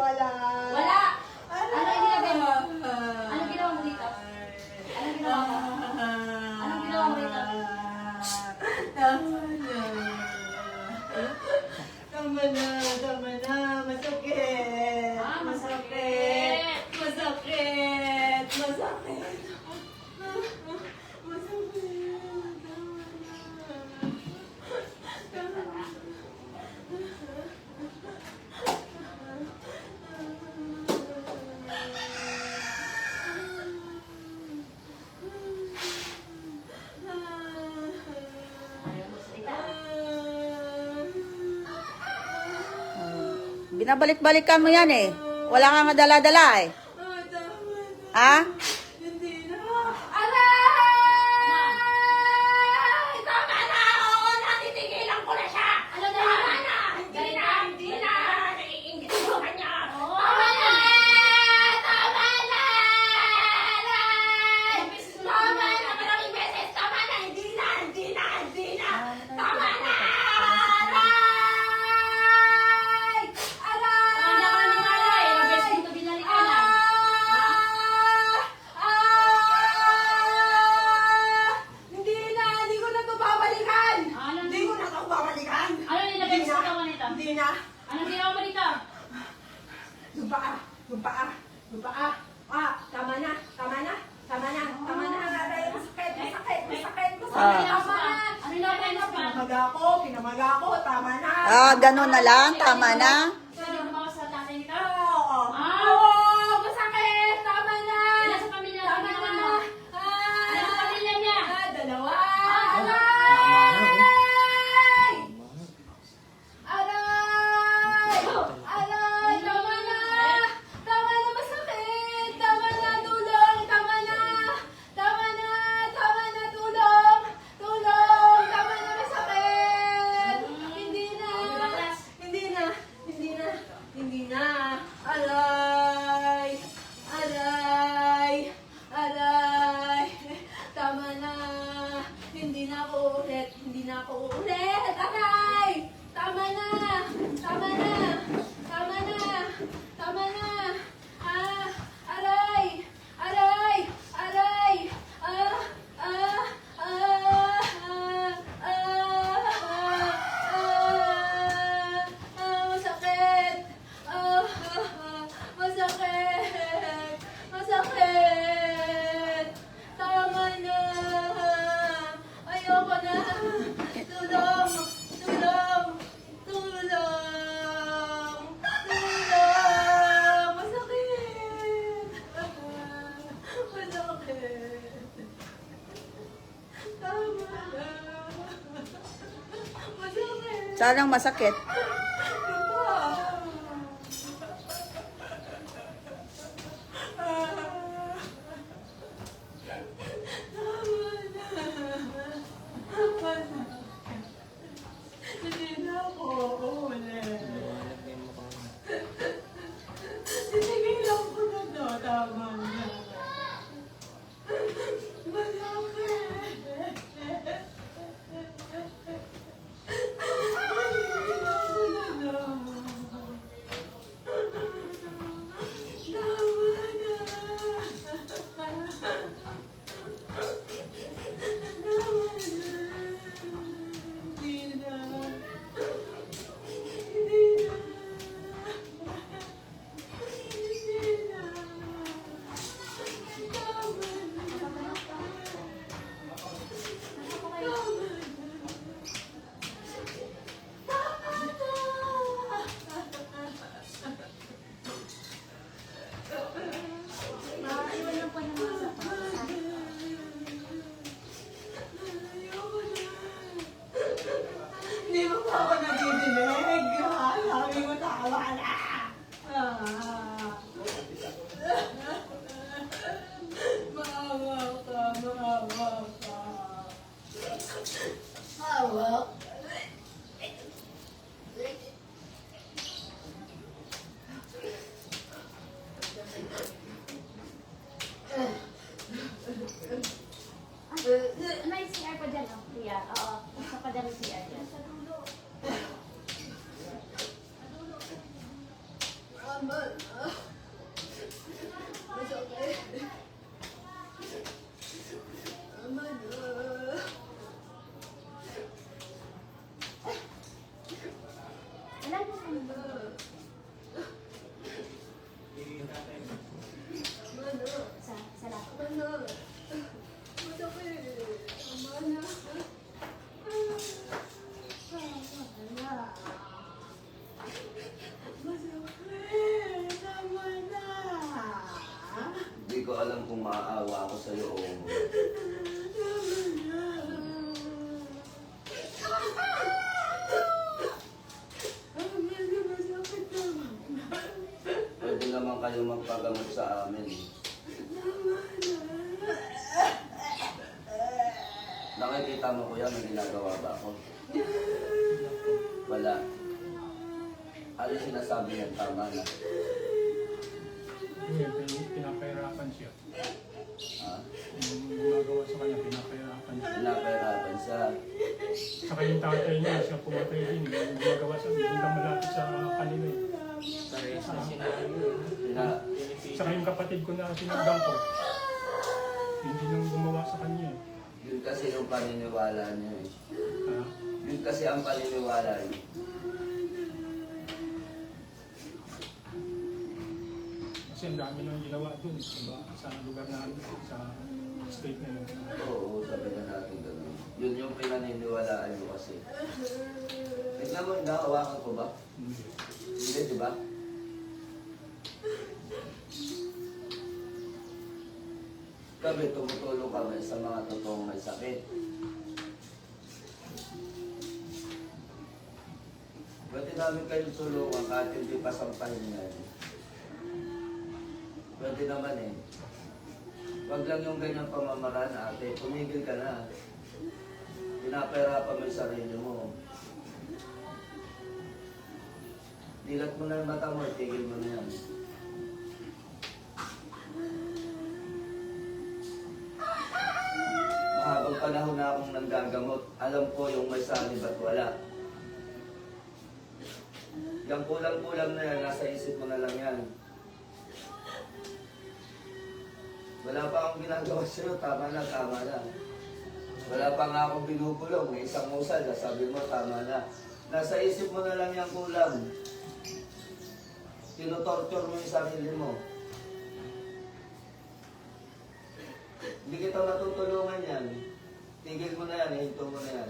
wala. Wala! Ano ginagawa mo? Anong ginawa mo dito? Anong ginawa mo? Anong ginawa mo dito? Tama na. Masakit. Ah, masakit. Masakit. Ayaw mo salita. Binabalik-balikan mo yan eh. Wala kang dala-dala eh. Ha? Hindi na. Aray! Tama na! Oo, natitigilan ko na siya! Ano na? Tama na! Hindi na! Naiingit ko kanya! Tama na! Tama na! Aray! Tama na! Maraming beses! Tama na! Hindi na! Tama na! Aray! Aray! Ilang beses mo binalikan? Hindi ko na ito babalikan. Ano? Hindi ko na ito babalikan. Ano nilagay mo sa katawan nito? Hindi na. Anong ginawa mo dito? Yung paa. Tama na. Aray, masakit. Ano nilagay mo sa paa? Pinamaga ako. Tama na. Ah, ganun na lang. Tama na. Pwede gumawa sa tatay nito? Oo. Masakit. Tama na. Ilan sa pamilya ang Tama ginawa na. mo? Ilan sa pamilya niya? Dalawa. Aray! Tama na, masakit! Tama na, tulong! Tama na, tulong! Tama na, masakit! Hindi na! Aray! Tama na! Hindi na ako uulit! Aray! Tama na! Aray! Masakit! Tama na! Ayoko na! Tulong! Masakit! Tama na! Masakit! Sanang masakit. Hindi na ako uulit. Tinigilan ko na to. Tama na. Masakit. Hindi mo pa ako nadidinig. Sabi mo tama na. Maawa ka. May CR pa dyan, oh. Kuya. Oo. Isa pa dyan yung CR dyan. Tama na. Masakit. Tama na. Wala na sa mundo. Tama na. Sa lahat. Tama na. Masakit. Tama na. Masakit. Tama na. Hindi ko alam kung maaawa ako sa'yo o pwede naman kayo magpagamot sa amin. Nakikita mo kuya, may ginagawa ba ako? Wala. Ano yung sinasabi niya? Tama na. Pinapahirapan siya. Ha? Yung gumagawa sa kanya, pinapahirapan siya. Pinapahirapan siya. Saka yung tatay niya, siya pumatay din. Yung gumagawa sa hindi ka malapit sa kanila. eh. Parehas na senaryo. Pina, Saka yung kapatid ko na sinagdang ko, hindi nung gumawa sa kanya. eh. yun kasi yung paniniwala niya eh. Ha? Yun kasi ang paniniwala niya. Kasi ang dami nang ginawa dun, diba? Sa lugar namin, sa state na yun. Oo, sabi na natin gano'n. Yun yung pinaniniwalaan niyo kasi. Tignan mo, nakawakan ko ba? Hindi. Hindi, di ba? Kami tumutulong kami sa mga totoong may sakit. Pwede namin kayo tulungan kahit hindi pa sampahin yan. Pwede naman eh. Huwag lang yung ganyang pamamaraan ate. Tumigil ka na. Pinapahirapan mo yung sarili mo. Dilat mo na yung mata mo, tigil mo na yan. Mahabang panahon na akong nanggagamot. Alam ko yung may sanib at wala. Yung kulang-kulang na yan, nasa isip mo na lang yan. Wala pa akong ginagawa sa'yo, tama na, tama na. Wala pa nga akong binubulong, may isang musal, sabi mo, tama na. Nasa isip mo na lang yung kulang. Tinotorture mo yung sarili mo. Hindi kita matutulungan yan. Tigil mo na yan, ihinto mo na yan.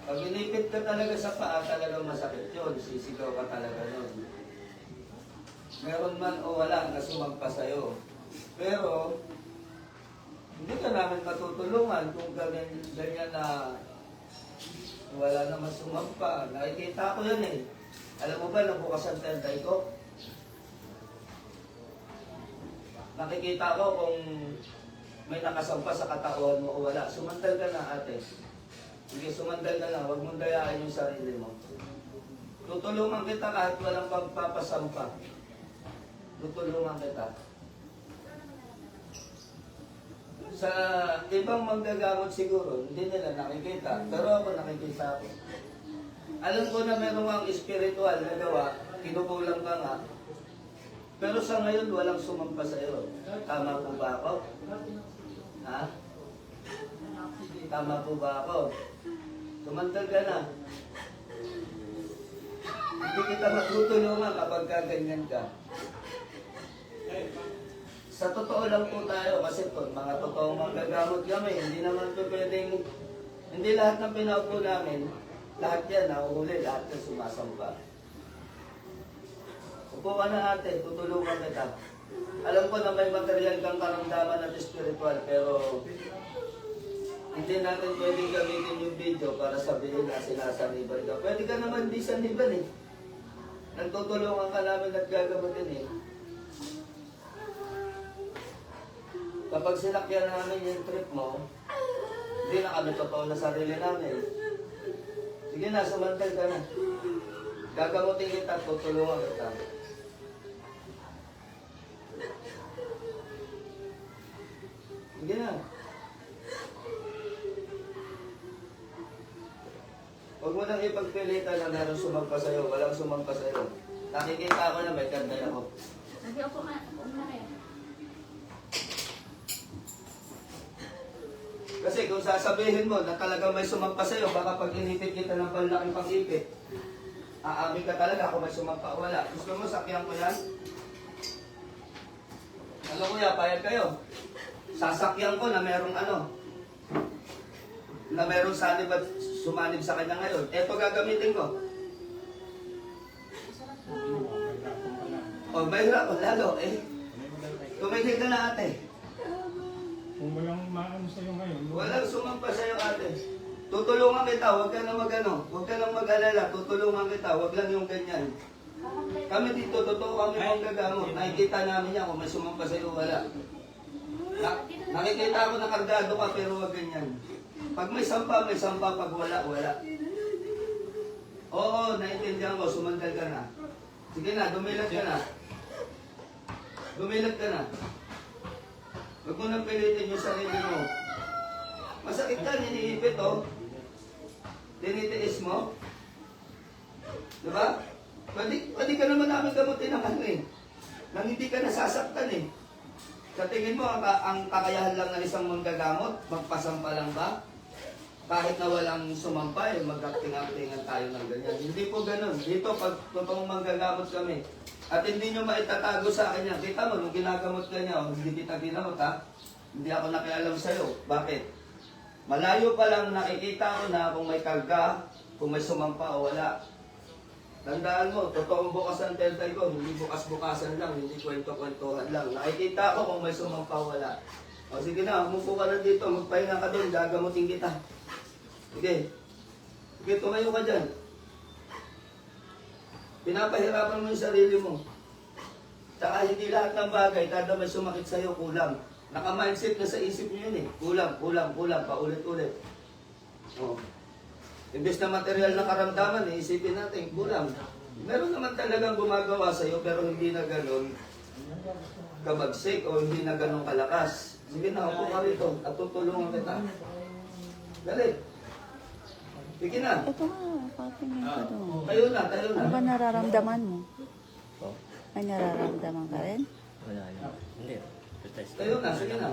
Pag inipit ka talaga sa paa, talagang masakit yun. Sisigaw ka talaga yun. Meron man o wala na sumagpa sa'yo. Pero, hindi ka namin matutulungan kung ganyan na wala naman sumagpa. Nakikita ko yan eh. Alam mo ba, nabukas ang tentay ko? Nakikita ko kung may nakasampa sa katawan mo o wala. Sumandal ka na ate. Sige, sumandal ka lang. Huwag mong dayaan yung sarili mo. Tutulungan kita kahit walang pagpapasampa. Tutulungan kita. Sa ibang manggagamot siguro, hindi nila nakikita. Pero ako nakikita ako. Alam ko na meron kang espiritual na gawa, kinukulang ka nga. Pero sa ngayon, walang sumampa sa'yo. Tama po ba ako? Ha? Tama po ba ako? Sumandal ka na. Hindi kita matutulungan kapag kaganyan ka. Sa totoo lang po tayo, kasi po, mga totoong manggagamot kami, hindi naman po pwedeng, hindi lahat ng pinaupo namin, lahat yan, nahuhuli, lahat yan sumasampa. Upo ka na ate, tutulungan kita. Alam ko na may material kang karamdaman at spiritual, pero hindi natin pwedeng gamitin yung video para sabihin na sinasaniban ka. Pwede ka naman di saniban eh. Nagtutulungan ka namin at gagamutin eh. Kapag sinakyan namin yung trip mo, hindi na kami totoo na sarili namin. Sige na, sumantay ka na. Gagamutin kita at tutulungan kita. Sige na. Huwag mo nang ipagpilitan na meron sumampa sa'yo, walang sumampa sa'yo. Nakikita ko na may ganda ako. Lagi ako nga. Ako na rin. Kasi kung sasabihin mo na talaga may sumampa sa'yo, baka pag inipit kita ng panlaking pang-ipit, aamin ka talaga kung may sumampa o wala. Gusto mo sakyan ko yan? Ano kuya, payag kayo? Sasakyan ko na merong na merong sanib at sumanib sa kanya ngayon. Eto gagamitin ko. Oh, mahirap ko lalo eh. Tumigil ka na ate. Kung walang maano sa'yo ngayon, Walang sumampa sa'yo ate. Tutulungan kita, huwag ka na huwag ka nang mag-alala, tutulungan kita, huwag lang yung ganyan. Kami dito, totoo kami manggagamot. Nakikita namin yan kung may sumampa sa'yo, wala. Nakikita ko na kargado ka pero huwag ganyan. Pag may sampa, pag wala, wala. Oo, naiintindihan ko, sumandal ka na. Sige na, dumilat ka na. Dumilat ka na. Huwag mo nang pilitin yung sarili mo. Masakit ka, niniipit oh. Tinitiis mo. Diba? Pwede ka naman namin gamutin ng nang hindi ka nasasaktan eh. Sa tingin mo, ang kakayahan lang ng isang manggagamot, magpasampa lang ba? Kahit na walang sumampa, mag-acting-actingan tayo ng ganyan. Hindi po ganun. Dito, pag totoong manggagamot kami, at hindi nyo maitatago sa akin yan. Kita mo, nung ginagamot ka niya, hindi kita ginamot ha, hindi ako nakialam sa'yo. Bakit? Malayo pa lang nakikita ko na kung may karga, kung may sumampa o wala. Tandaan mo, totoong bukas ang tentay ko, hindi bukas-bukasan lang, hindi kwento-kwentuhan lang. Nakikita ko kung may sumampa o wala. O sige na, umupo ka na dito, magpahinga ka doon, gagamutin kita. Sige. Sige, tumayo ka dyan. Pinapahirapan mo yung sarili mo. Tsaka hindi lahat ng bagay, kada may sumakit sa'yo, kulang. Naka-mindset na sa isip nyo yun eh. Kulang, paulit-ulit. O. Imbes na material na karamdaman, isipin natin, kulang. Meron naman talagang gumagawa sa'yo, pero hindi na ganun kabagsik o hindi na ganun kalakas. Sige na, upo ka rito at tutulungan kita. Dali. Sige na. Ito nga, patingin ka doon. Tayo na. Ano ba nararamdaman mo? May nararamdaman ka rin? Wala na. Hindi. Protest. Tayo na, sige na.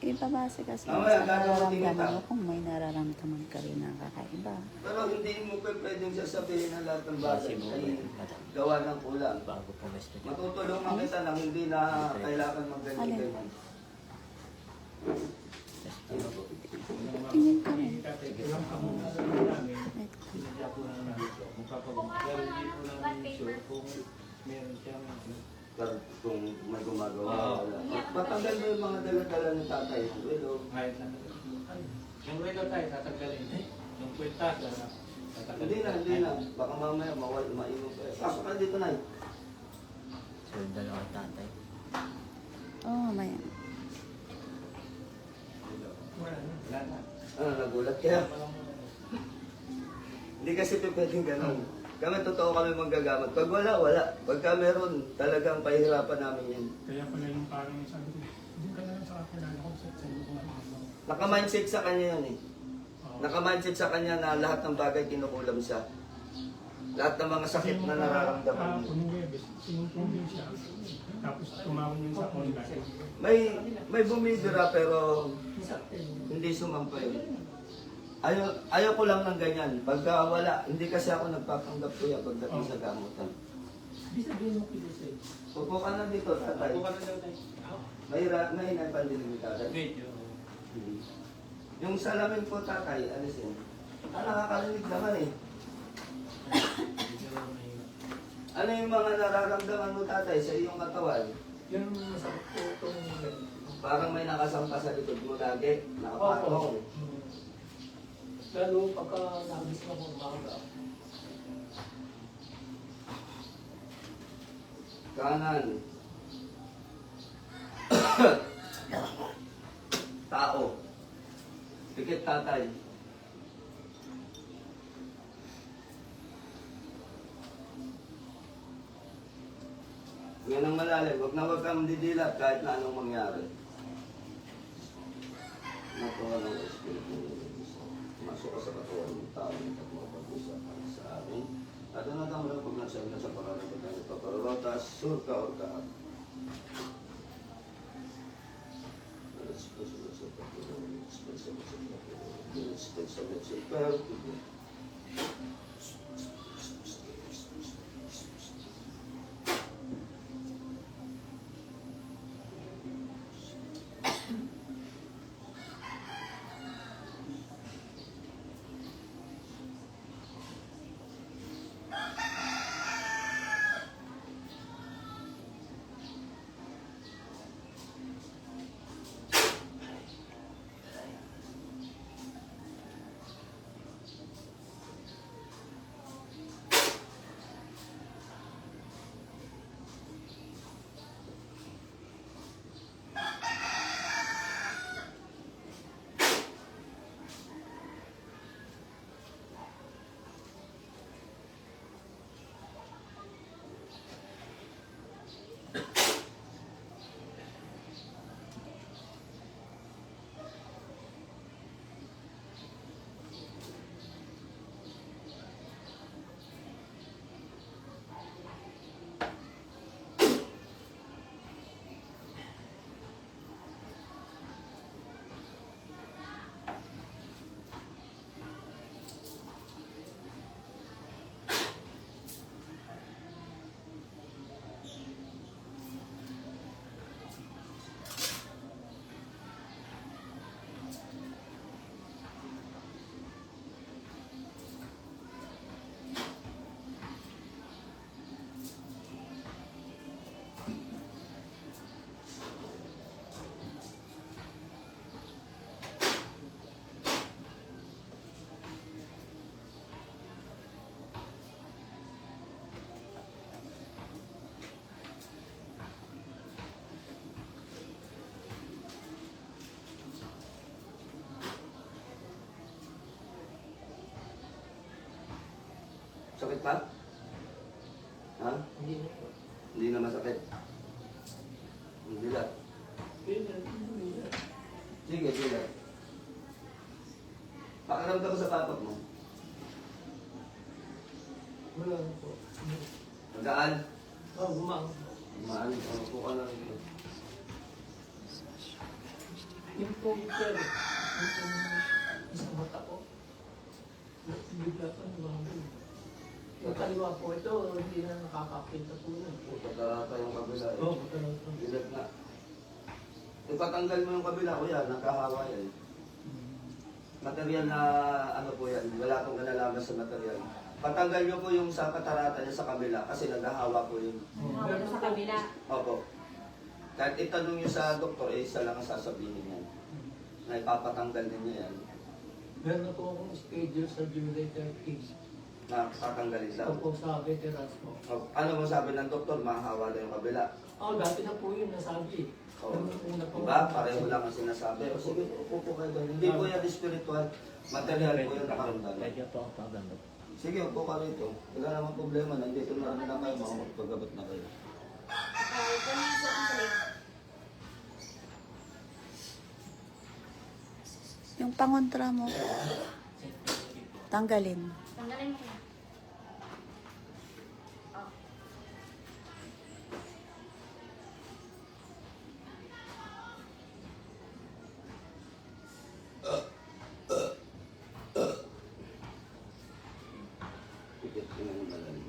Ibabase kasi Mamaya, sa gagawin nararamdaman kita. mo kung may nararamdaman ka rin na kakaiba. Pero hindi mo pwedeng sasabihin na lahat ng bagay ay gawa ng kulang. Bago pumesto dyan. Matutulungan kita nang hindi na kailangan magganyan-ganyan. Tingin ka rin. ilang ako na namin, hindi ako na namin. Pero hindi ko namin sure kung meron siyang Pero kung may gumagawa, wala. Patanggal mo yung mga dala-dala ng tatay. Well, kahit na. Yung relo tayo, tatanggalin. Yung kwenta, tatanggalin. hindi na. Baka mamaya mainom pa. Pasok ka dito na. Sundan ako tatay. Oo, mamaya. Wala na. Ano, nagulat kaya? Hindi kasi pwedeng ganun. Kami totoo kami manggagamot. Pag wala, wala. Pagka meron, talagang pahihirapan namin yan. Kaya pala yung parang sabi ko, hindi ka na lang sa kakilala ko sa iyo kung ano. Naka-mindset sa kanya yan eh. Naka-mindset sa kanya na lahat ng bagay kinukulam siya. Lahat ng mga sakit na nararamdaman niya. Kung Webes, sinumpungin siya. Tapos tumawag yun sa online. May bumibira pero hindi sumampa yun. Ayaw ko lang ng ganyan. Pagka wala, hindi kasi ako nagpapanggap kuya pagdating sa gamutan. Upo ka na dito, tatay. May napandinig tatay. Yung salamin po, tatay, alisin. Nakakarinig naman eh. Ano yung mga nararamdaman mo, tatay, sa iyong katawan? Yung masakit po itong Parang may nakasampa sa likod mo lagi. Nakapatong. lalo pagka nabis na ko umaga. Kanan. Tao. Pikit tatay. Yan ang malalim. Huwag kang didilat kahit na anong mangyari. Nakuha ng Espiritu. pumasok ka sa katawan ng tao at makapag-usapan sa amin. At ang natang mo pag nasa sa pangalan ko tayo paparotas, surka or kaan. Sakit pa? Ha? Hindi na po. Hindi na masakit. Hindi lang. Sige, sige. Pakiramdam ko sa tapak mo. Wala na po. Magaan. Oh, gumang. Magaan. Upo ka lang ito. Yung po, sir. Yung po, isang mata ko. Bigla pa nabago. Yung kaliwa po, ito, hindi na nakakapinta po na. Pagkarata yung kabila. Oo, talaga. Bilat na. Ipatanggal mo yung kabila ko yan. Nakahawa yan. Material na ano po yan. Wala akong nalalaman sa material. Patanggal nyo po yung sa katarata niya sa kabila kasi naghahawa po yun. Wala sa kabila. Opo. Kahit itanong nyo sa doktor, isa lang ang sasabihin niya. Na ipapatanggal ninyo yan. Meron na po akong schedule sa July 13. Na tatanggalin Ito daw. po sa veterans po. Ano mo sabi ng doktor? Mahahawa na yung kabila. Oh, dati na po yun nasabi. Oh. Una po. Diba? Pareho lang ang sinasabi. O sige, upo po kayo doon. Hindi po yan spiritual. Material po yan nakaramdam. Pwede po ako pagamot. Sige, upo ka rito. Wala namang problema. Nandito na kayo. Makapagpagabat na kayo. Yung pangontra mo, tanggalin. Tanggalin mo na. Pikit ko ng malalim.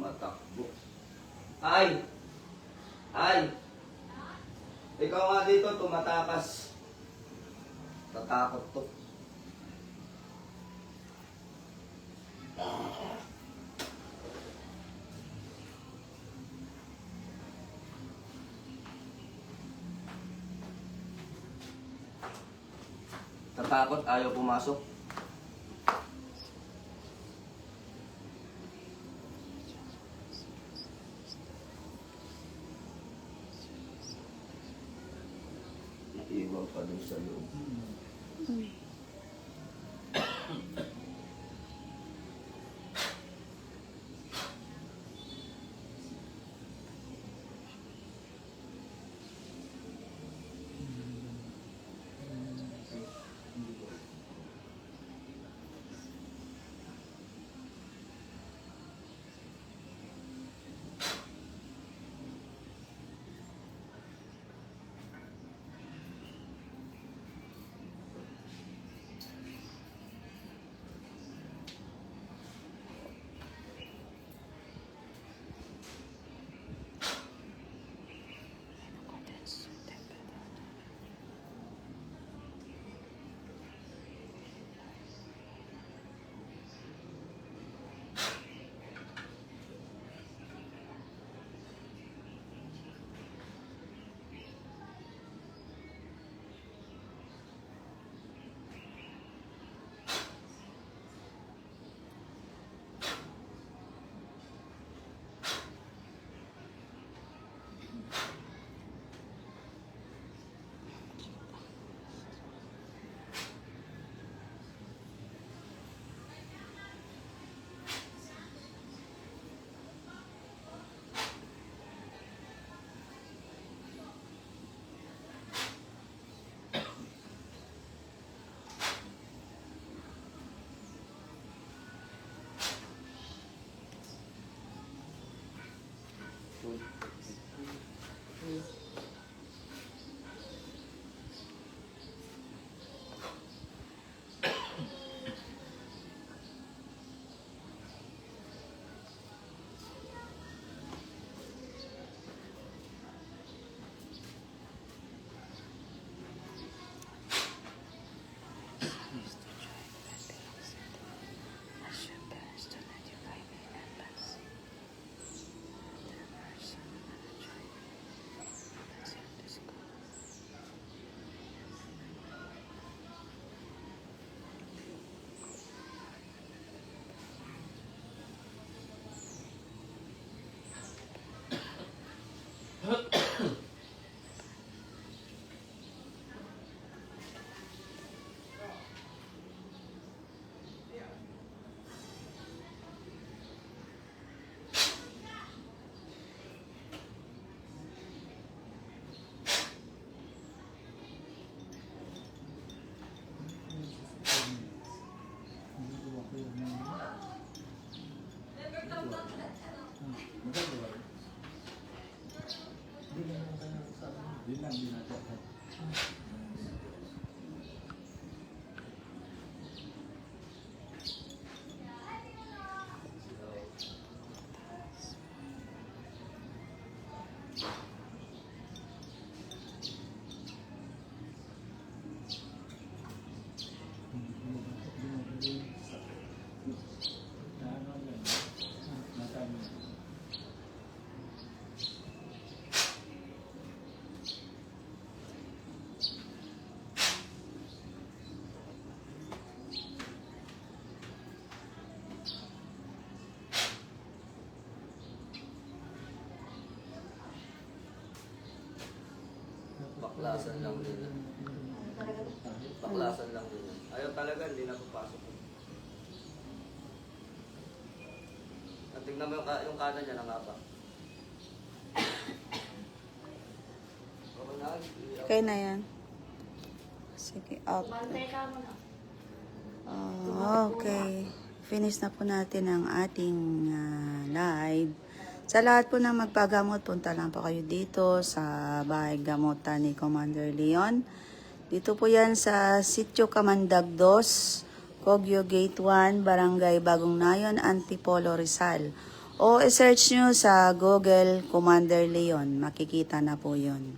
tumatakbo. Ay! Ay! Ikaw nga dito, tumatakas. Tatakot to. Tatakot, ayaw pumasok. Naiwan pa dun sa loob. Baklasan lang din. Baklasan lang din. Ayaw talaga, hindi na papasok. At tingnan mo yung kanan niya, nangapa. Okay na yan. Sige, out. Bantay ka mo na. Okay. Finish na po natin ang ating live. Sa lahat po na magpagamot, punta lang po kayo dito sa bahay gamutan ni Commander Leon. Dito po yan sa Sitio Kamandag 2, Kogyo Gate 1, Barangay Bagong Nayon, Antipolo, Rizal. O search nyo sa Google Commander Leon. Makikita na po yun.